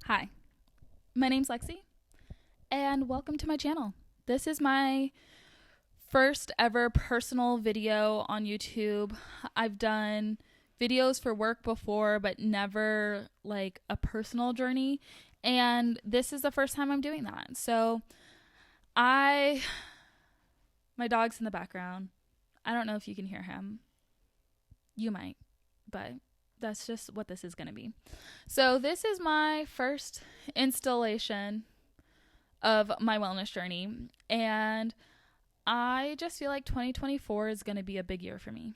Hi, my name's Lexi, and welcome to my channel. This is my first ever personal video on YouTube. I've done videos for work before, but never like a personal journey, and this is the first time I'm doing that. So, I, my dog's in the background. I don't know if you can hear him. You might, but that's just what this is going to be. So, this is my first installation of my wellness journey, and I just feel like 2024 is going to be a big year for me.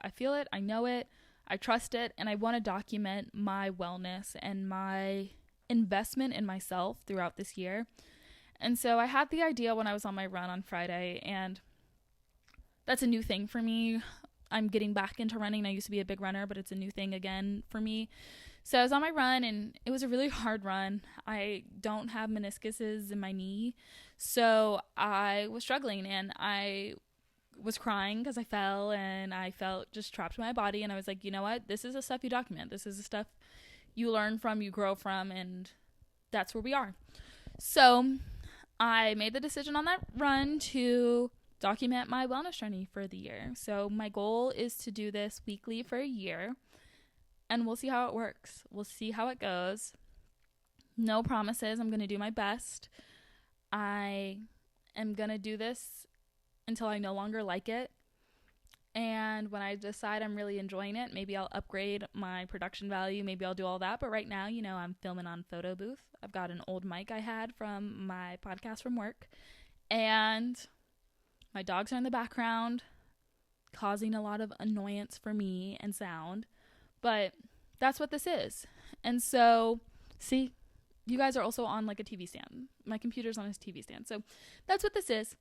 I feel it, I know it, I trust it, and I want to document my wellness and my investment in myself throughout this year. And so I had the idea when I was on my run on Friday, and that's a new thing for me. I'm getting back into running. I used to be a big runner, but it's a new thing again for me. So I was on my run, and it was a really hard run. I don't have meniscuses in my knee, so I was struggling, and I was crying because I fell, and I felt just trapped in my body. And I was like, you know what? This is the stuff you document. This is the stuff you learn from, you grow from, and that's where we are. So I made the decision on that run to document my wellness journey for the year. So my goal is to do this weekly for a year, and we'll see how it works. We'll see how it goes. No promises. I'm going to do my best. I am going to do this until I no longer like it. And when I decide I'm really enjoying it, maybe I'll upgrade my production value. Maybe I'll do all that. But right now, I'm filming on photo booth. I've got an old mic I had from my podcast from work. And my dogs are in the background, causing a lot of annoyance for me and sound. But that's what this is. And so, see, you guys are also on like a TV stand. My computer's on a TV stand. So that's what this is.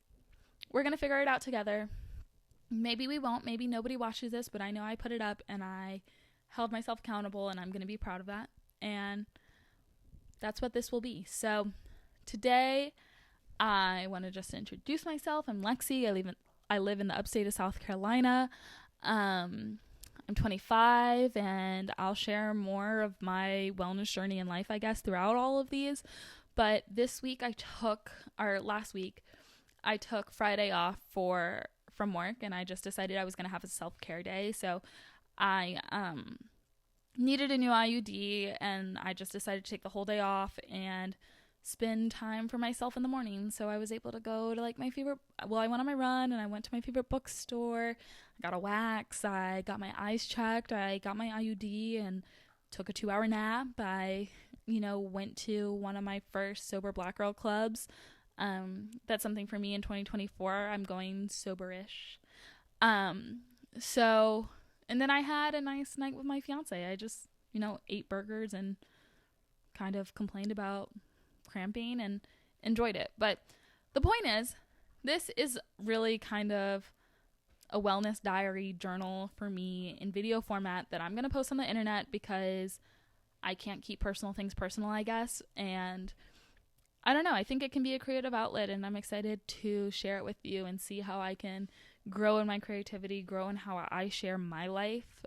We're going to figure it out together. Maybe we won't. Maybe nobody watches this, but I know I put it up and I held myself accountable, and I'm going to be proud of that. And that's what this will be. So today I want to just introduce myself. I'm Lexi. I live in the upstate of South Carolina. I'm 25, and I'll share more of my wellness journey in life, I guess, throughout all of these. But last week, I took Friday off from work, and I just decided I was going to have a self-care day. So I needed a new IUD, and I just decided to take the whole day off and spend time for myself in the morning. So I was able to go to I went on my run, and I went to my favorite bookstore. I got a wax. I got my eyes checked. I got my IUD and took a 2-hour nap. I, went to one of my first sober Black girl clubs. That's something for me in 2024. I'm going soberish. And then I had a nice night with my fiance. I just, ate burgers and kind of complained about cramping and enjoyed it. But the point is, this is really kind of a wellness diary journal for me in video format that I'm going to post on the internet because I can't keep personal things personal, I guess. And I don't know. I think it can be a creative outlet, and I'm excited to share it with you and see how I can grow in my creativity, grow in how I share my life.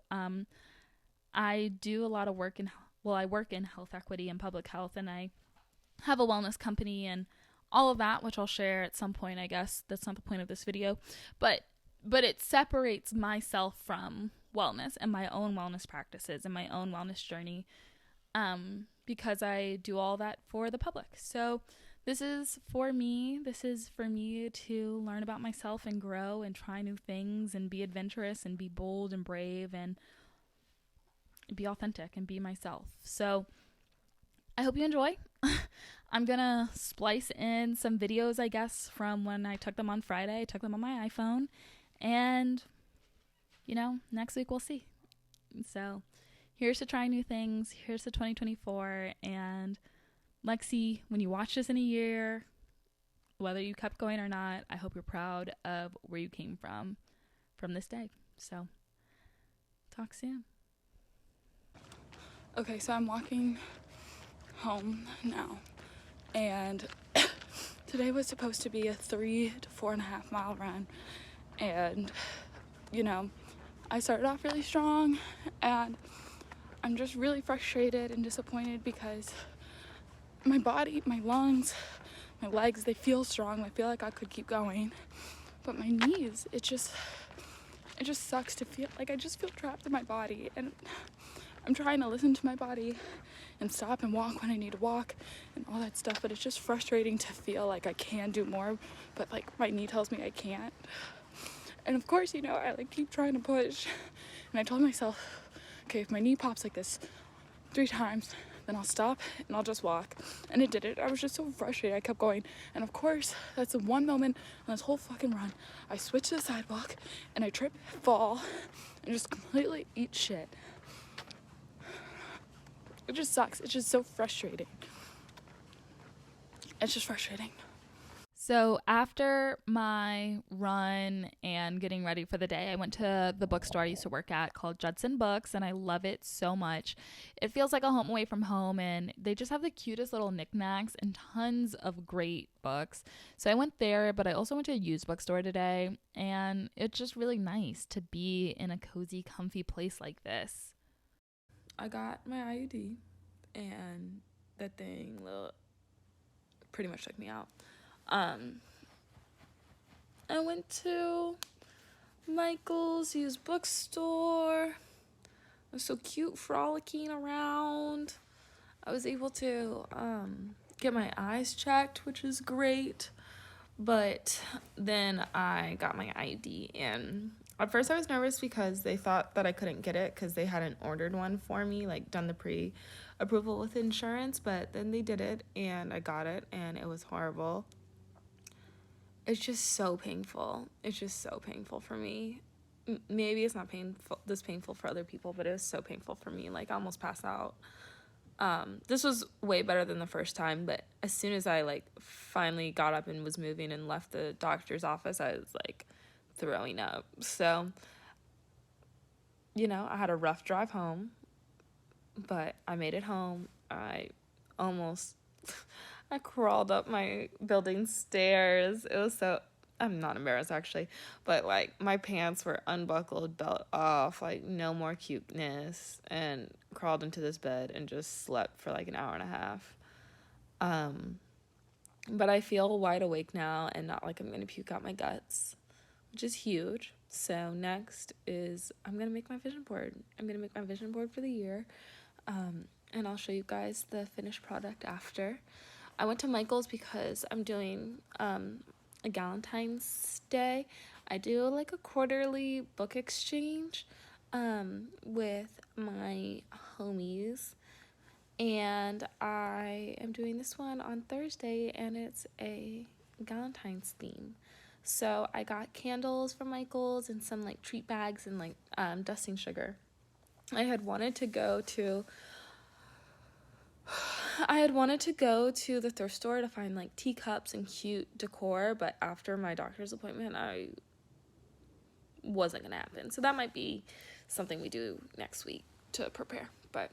I do a lot of work I work in health equity and public health, and I have a wellness company and all of that, which I'll share at some point, I guess. That's not the point of this video. But it separates myself from wellness and my own wellness practices and my own wellness journey, because I do all that for the public. So this is for me. This is for me to learn about myself and grow and try new things and be adventurous and be bold and brave and be authentic and be myself. So I hope you enjoy. I'm going to splice in some videos, I guess, from when I took them on Friday. I took them on my iPhone. And, next week we'll see. So here's to try new things. Here's to 2024. And Lexi, when you watch this in a year, whether you kept going or not, I hope you're proud of where you came from this day. So talk soon. Okay, so I'm walking home now, and today was supposed to be a 3 to 4.5 mile run, and I started off really strong, and I'm just really frustrated and disappointed because my body, my lungs, my legs, they feel strong. I feel like I could keep going. But my knees, it just sucks to feel like I just feel trapped in my body. And I'm trying to listen to my body and stop and walk when I need to walk and all that stuff. But it's just frustrating to feel like I can do more, but like my knee tells me I can't. And of course, you know, I like keep trying to push. And I told myself, okay, if my knee pops like this 3 times, then I'll stop and I'll just walk. And it did it. I was just so frustrated. I kept going. And of course, that's the one moment on this whole fucking run. I switch to the sidewalk and I trip, fall, and just completely eat shit. It just sucks. It's just so frustrating. It's just frustrating. So after my run and getting ready for the day, I went to the bookstore I used to work at called Judson Books, and I love it so much. It feels like a home away from home, and they just have the cutest little knickknacks and tons of great books. So I went there, but I also went to a used bookstore today, and it's just really nice to be in a cozy, comfy place like this. I got my IUD, and that thing pretty much took me out. I went to Michael's used bookstore. It was so cute, frolicking around. I was able to get my eyes checked, which is great. But then I got my ID, and at first I was nervous because they thought that I couldn't get it because they hadn't ordered one for me, like done the pre-approval with insurance. But then they did it, and I got it, and it was horrible. It's just so painful. It's just so painful for me. Maybe it's not painful for other people, but it was so painful for me. Like, I almost passed out. This was way better than the first time, but as soon as I like finally got up and was moving and left the doctor's office, I was like throwing up. So, you know, I had a rough drive home, but I made it home. I crawled up my building stairs. I'm not embarrassed actually, but like my pants were unbuckled, belt off, like no more cuteness, and crawled into this bed and just slept for like an hour and a half. But I feel wide awake now and not like I'm gonna puke out my guts, which is huge. So next is I'm gonna make my vision board. I'm gonna make my vision board for the year, and I'll show you guys the finished product after. I went to Michael's because I'm doing a Galentine's Day. I do like a quarterly book exchange with my homies, and I am doing this one on Thursday, and it's a Galentine's theme. So I got candles from Michael's and some like treat bags and like dusting sugar. I had wanted to go to the thrift store to find like teacups and cute decor, but after my doctor's appointment, I wasn't gonna happen. So that might be something we do next week to prepare. But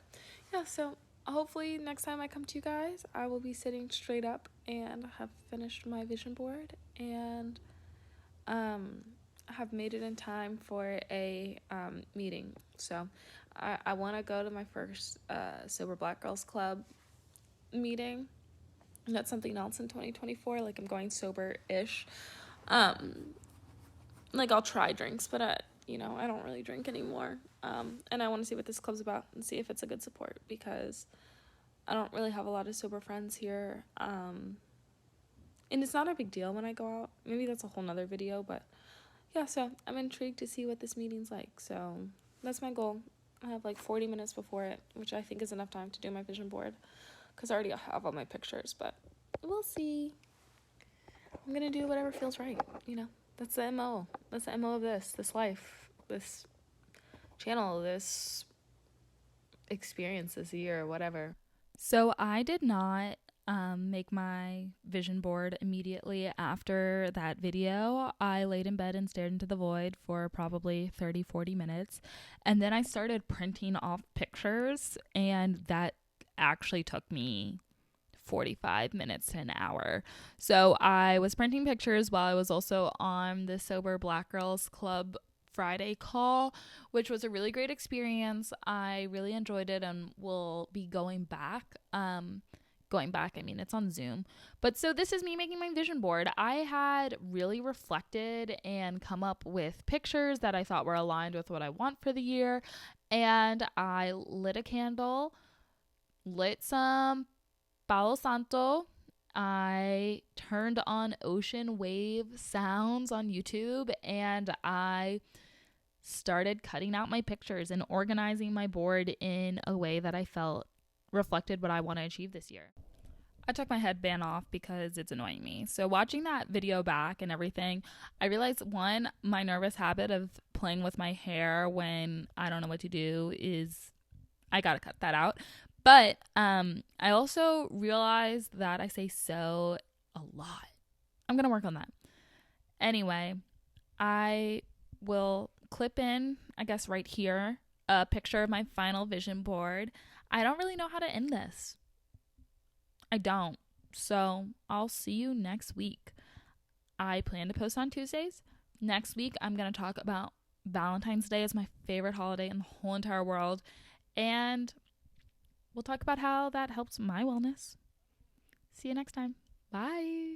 yeah, so hopefully next time I come to you guys, I will be sitting straight up and have finished my vision board and have made it in time for a meeting. So I want to go to my first Sober Black Girls Club meeting. And that's something else in 2024. Like, I'm going sober-ish. Like, I'll try drinks, but I don't really drink anymore. And I want to see what this club's about and see if it's a good support, because I don't really have a lot of sober friends here. And it's not a big deal when I go out. Maybe that's a whole nother video, but yeah, so I'm intrigued to see what this meeting's like. So that's my goal. I have like 40 minutes before it, which I think is enough time to do my vision board, because I already have all my pictures, but we'll see. I'm gonna do whatever feels right, That's the MO. That's the MO of this life, this channel, this experience this year, whatever. So I did not make my vision board immediately after that video. I laid in bed and stared into the void for probably 30-40 minutes, and then I started printing off pictures, and that actually took me 45 minutes to an hour. So I was printing pictures while I was also on the Sober Black Girls Club Friday call, which was a really great experience. I really enjoyed it and will be going back going back, I mean, it's on Zoom. But so this is me making my vision board. I had really reflected and come up with pictures that I thought were aligned with what I want for the year. And I lit a candle, lit some Palo Santo. I turned on ocean wave sounds on YouTube, and I started cutting out my pictures and organizing my board in a way that I felt reflected what I want to achieve this year. I took my headband off because it's annoying me. So watching that video back and everything, I realized, one, my nervous habit of playing with my hair when I don't know what to do is, I gotta cut that out. But I also realized that I say so a lot. I'm gonna work on that. Anyway, I will clip in, I guess right here, a picture of my final vision board. I don't really know how to end this. I don't. So I'll see you next week. I plan to post on Tuesdays. Next week, I'm going to talk about Valentine's Day as my favorite holiday in the whole entire world. And we'll talk about how that helps my wellness. See you next time. Bye.